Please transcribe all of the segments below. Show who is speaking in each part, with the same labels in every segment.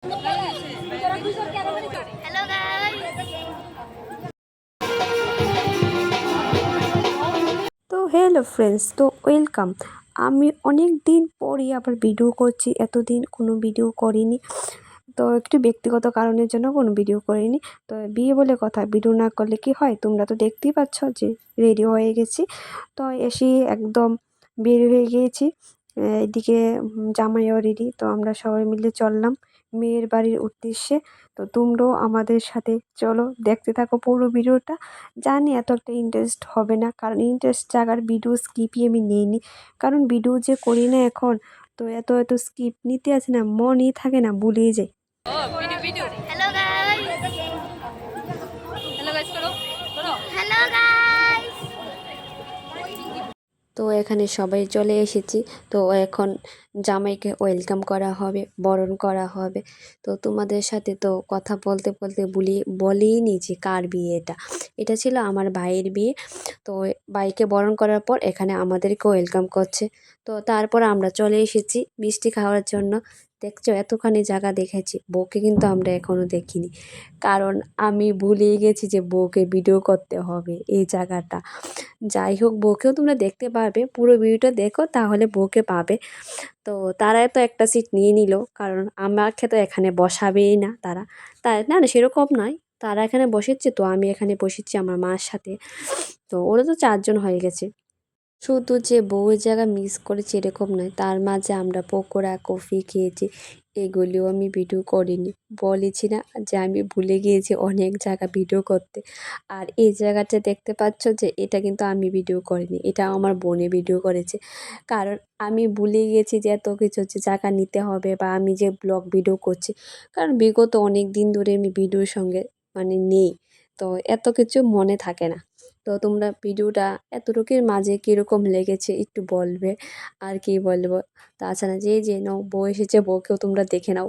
Speaker 1: Hello guys.
Speaker 2: তো hello friends, তো welcome. আমি অনেক দিন পরই আবার ভিডিও করছি, এতদিন কোনো ভিডিও করিনি। তো একটু ব্যক্তিগত কারণের জন্য কোনো ভিডিও করিনি। তো বিয়ে বলে কথা, ভিডিও না করলে কি হয়, তোমরা তো দেখতেই পাচ্ছ যে রেডি হয়ে গেছি। তো এসে একদম বের হয়ে গিয়েছি। এদিকে জামাইও রেডি, তো আমরা সবাই মিলে চললাম মেয়ের বাড়ির উদ্দেশ্যে। তো তোমরাও আমাদের সাথে চলো, দেখতে থাকো পুরো ভিডিওটা। জানি এত একটা ইন্টারেস্ট হবে না, কারণ ইন্টারেস্ট জাগার ভিডিও স্কিপই আমি নিইনি, কারণ ভিডিও যে করি না এখন, তো এত এত স্কিপ নিতে আছে না, মনই থাকে না, ভুলেই যাই।
Speaker 1: Hello guys. Hello guys.
Speaker 2: তো এখানে সবাই চলে এসেছি। তো এখন জামাইকে ওয়েলকাম করা হবে, বরণ করা হবে। তো তোমাদের সাথে তো কথা বলতে বলতে বলেই নিয়েছি কার বিয়ে এটা। এটা ছিল আমার ভাইয়ের বিয়ে। তো ভাইকে বরণ করার পর এখানে আমাদেরকে ওয়েলকাম করছে। তো তারপর আমরা চলে এসেছি মিষ্টি খাওয়ার জন্য। দেখছো এতখানি জায়গা দেখেছি, বউকে কিন্তু আমরা এখনো দেখিনি, কারণ আমি ভুলেই গেছি যে বউকে ভিডিও করতে হবে এই জায়গাটা। যাই হোক, বউকেও তোমরা দেখতে পারবে, পুরো ভিডিওটা দেখো তাহলে বউকে পাবে। তো তারা তো একটা সিট নিয়ে নিল, কারণ আমাকে তো এখানে বসাবেই না তারা। না না, সেরকম নয়, তারা এখানে বসেছে, তো আমি এখানে বসেছি আমার মার সাথে। তো ওরা তো 4 জন হয়ে গেছে। শুধু যে বউয়ের জায়গা মিস করেছি এরকম নয়, তার মাঝে আমরা পকোড়া কফি খেয়েছি, এগুলিও আমি ভিডিও করিনি। বলেছি না যে আমি ভুলে গিয়েছি অনেক জায়গা ভিডিও করতে। আর এই জায়গাটা দেখতে পাচ্ছ যে এটা কিন্তু আমি ভিডিও করিনি, এটা আমার বোনে ভিডিও করেছে। কারণ আমি ভুলে গিয়েছি যে এত কিছু হচ্ছে জায়গা নিতে হবে, বা আমি যে ব্লগ ভিডিও করছি, কারণ বিগত অনেক দিন ধরে আমি ভিডিওর সঙ্গে নেই। তো এত কিছু মনে থাকে না। তো তোমরা ভিডিওটা এতটুকুর মাঝে কীরকম লেগেছে একটু বলবে। আর কি বলবো, তাছাড়া যে নাও বউ এসেছে, বউকেও তোমরা দেখে নাও।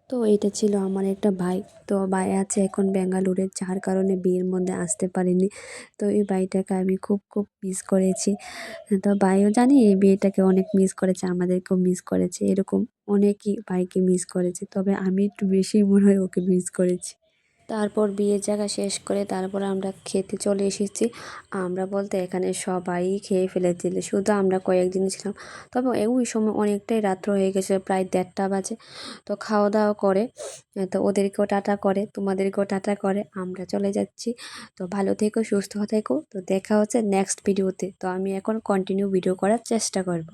Speaker 2: তো এটা ছিল আমার একটা ভাই। তো ভাই আছে এখন ব্যাঙ্গালোরে, যার কারণে বিয়ের মধ্যে আসতে পারিনি। তো এই ভাইটাকে আমি খুব খুব মিস করেছি। তো ভাইও জানি এই বিয়েটাকে অনেক মিস করেছে, আমাদেরকেও মিস করেছে, এরকম অনেকই ভাইকে মিস করেছে, তবে আমি একটু বেশি মনে হয় ওকে মিস করেছি। তারপর বিয়ের জায়গা শেষ করে তারপর আমরা খেতে চলে এসেছি। আমরা বলতে এখানে সবাই খেয়ে ফেলেছিল, শুধু আমরা কয়েকদিন ছিলাম। তবে ওই সময় অনেকটাই রাত্র হয়ে গেছে, প্রায় 1:30 বাজে। তো খাওয়া দাওয়া করে, তো ওদেরকেও টাটা করে, তোমাদেরকেও টাটা করে আমরা চলে যাচ্ছি। তো ভালো থেকো, সুস্থ থেকো। তো দেখা হচ্ছে নেক্সট ভিডিওতে। তো আমি এখন কন্টিনিউ ভিডিও করার চেষ্টা করব।